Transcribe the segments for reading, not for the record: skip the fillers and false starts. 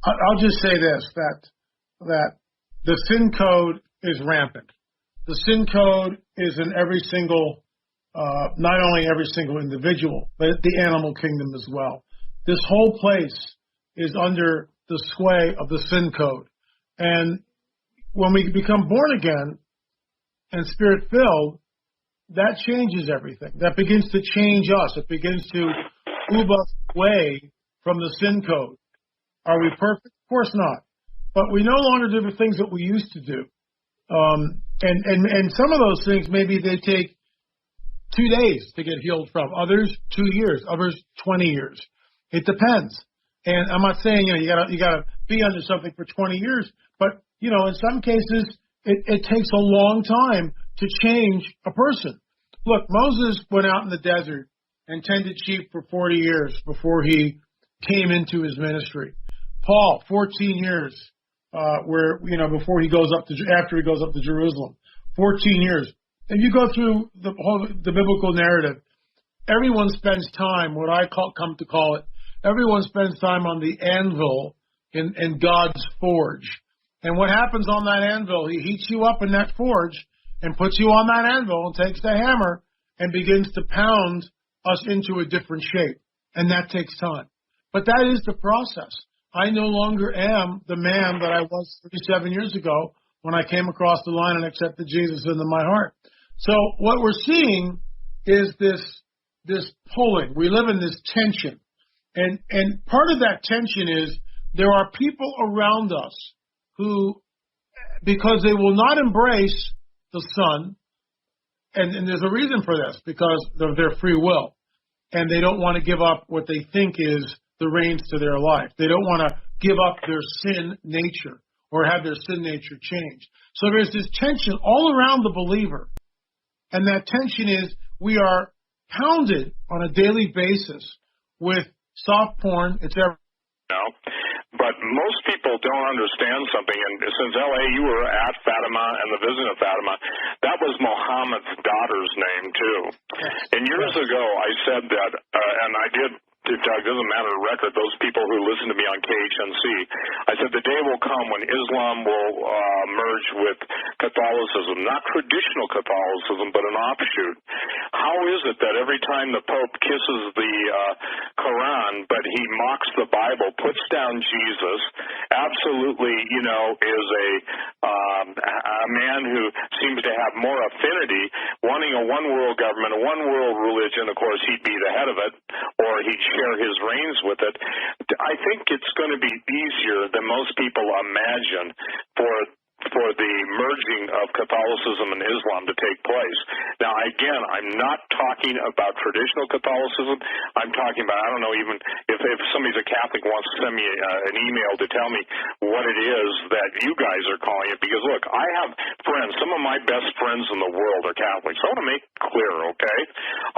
I'll just say this, that the sin code is rampant. The sin code is in every single, not only every single individual, but the animal kingdom as well. This whole place is under the sway of the sin code. And when we become born again and spirit-filled, that changes everything. That begins to change us. It begins to move us away from the sin code. Are we perfect? Of course not. But we no longer do the things that we used to do. And some of those things, maybe they take 2 days to get healed from. Others, 2 years. Others, 20 years. It depends. And I'm not saying, you gotta be under something for 20 years, but, in some cases, it takes a long time to change a person. Look, Moses went out in the desert and tended sheep for 40 years before he came into his ministry. Paul, 14 years, before he goes after he goes up to Jerusalem, 14 years. If you go through the biblical narrative, everyone spends time, what I come to call it, everyone spends time on the anvil in God's forge. And what happens on that anvil, he heats you up in that forge and puts you on that anvil and takes the hammer and begins to pound us into a different shape. And that takes time. But that is the process. I no longer am the man that I was 37 years ago when I came across the line and accepted Jesus into my heart. So what we're seeing is this pulling. We live in this tension. And part of that tension is there are people around us who, because they will not embrace the Son, and there's a reason for this, because of their free will, and they don't want to give up what they think is the reins to their life. They don't want to give up their sin nature or have their sin nature changed. So there's this tension all around the believer, and that tension is we are pounded on a daily basis with soft porn. It's every But most people don't understand something, and since L.A., you were at Fatima and the visit of Fatima, that was Muhammad's daughter's name, too. And years ago, I said that, and I did, Doug, doesn't matter the record, those people who listen to me on KHNC, I said the day will come when Islam will merge with Catholicism, not traditional Catholicism, but an offshoot. How is it that every time the Pope kisses the Quran, but he mocks the Bible, puts down Jesus, absolutely, is a man who seems to have more affinity, wanting a one-world government, a one-world religion, of course, he'd be the head of it, or he'd share his reins with it. I think it's going to be easier than most people imagine for the merging of Catholicism and Islam to take place. Now, again, I'm not talking about traditional Catholicism. I'm talking about, I don't know, even if somebody's a Catholic wants to send me an email to tell me what it is that you guys are calling it. Because, look, I have friends. Some of my best friends in the world are Catholics. I want to make it clear, okay?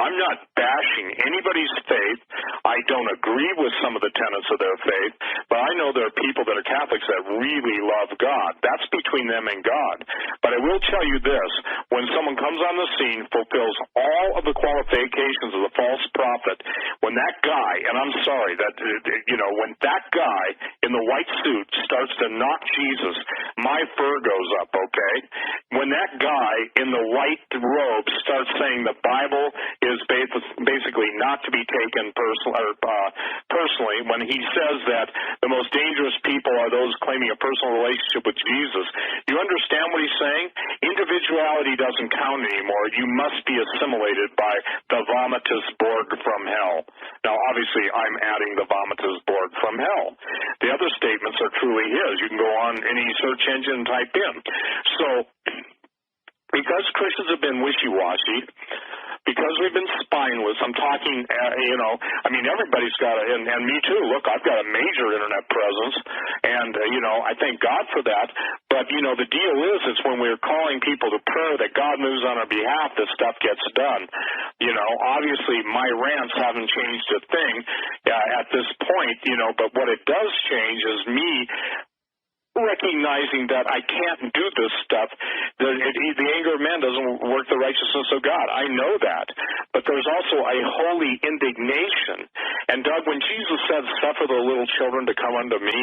I'm not bashing anybody's faith. I don't agree with some of the tenets of their faith, but I know there are people that are Catholics that really love God. That's between them and God. But I will tell you this, when someone comes on the scene, fulfills all of the qualifications of the false prophet, when that guy, and I'm sorry, when that guy in the white suit starts to knock Jesus, my fur goes up, okay? When that guy in the white robe starts saying the Bible is basically not to be taken personally, when he says that the most dangerous people are those claiming a personal relationship with Jesus, you understand what he's saying? Individuality doesn't count anymore. You must be assimilated by the vomitus Borg from hell. Now, obviously, I'm adding the vomitus Borg from hell. The other statements are truly his. You can go on any search engine and type in. So, because Christians have been wishy-washy, because we've been spineless, I'm talking, everybody's got and me too. Look, I've got a major internet presence, and, I thank God for that. But, the deal is, it's when we're calling people to prayer that God moves on our behalf that stuff gets done. Obviously, my rants haven't changed a thing at this point, but what it does change is me recognizing that I can't do this stuff. The anger of man doesn't work the righteousness of God. I know that. But there's also a holy indignation. And Doug, when Jesus said, suffer the little children to come unto me,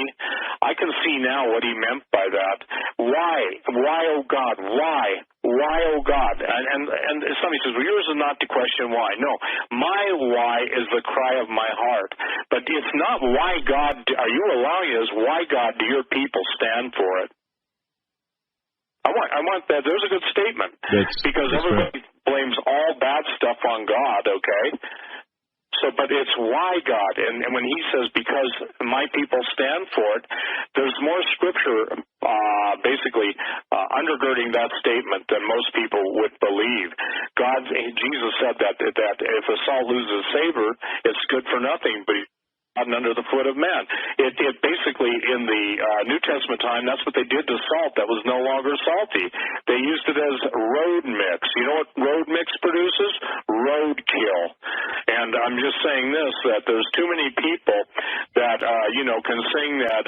I can see now what he meant by that. Why? Why, oh God? Why? Why, oh God? And somebody says, well, yours is not to question why. No, my why is the cry of my heart. But it's not why God, are you allowing it, is why God do your people stand for it? I want that. There's a good statement. Because everybody blames all bad stuff on God, okay? So, but it's why God, and when he says, because my people stand for it, there's more scripture basically undergirding that statement than most people would believe. Jesus said that if a salt loses savor, it's good for nothing, but under the foot of man. It basically, in the New Testament time, that's what they did to salt that was no longer salty. They used it as road mix. You know what road mix produces? Roadkill. And I'm just saying this, that there's too many people that, can sing that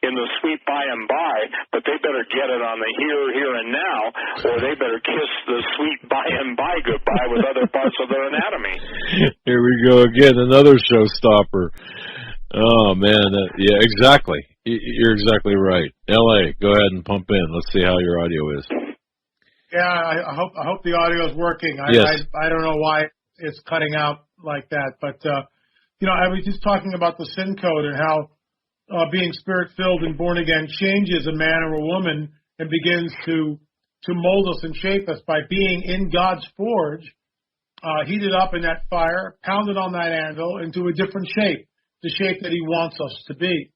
in the sweet by and by, but they better get it on the here, and now, or they better kiss the sweet by and by goodbye with other parts of their anatomy. Here we go again, another showstopper. Oh, man. Yeah, exactly. You're exactly right. L.A., go ahead and pump in. Let's see how your audio is. Yeah, I hope the audio is working. Yes. I don't know why it's cutting out like that. But, I was just talking about the sin code and how being spirit-filled and born again changes a man or a woman and begins to mold us and shape us by being in God's forge, heated up in that fire, pounded on that anvil into a different shape, the shape that he wants us to be.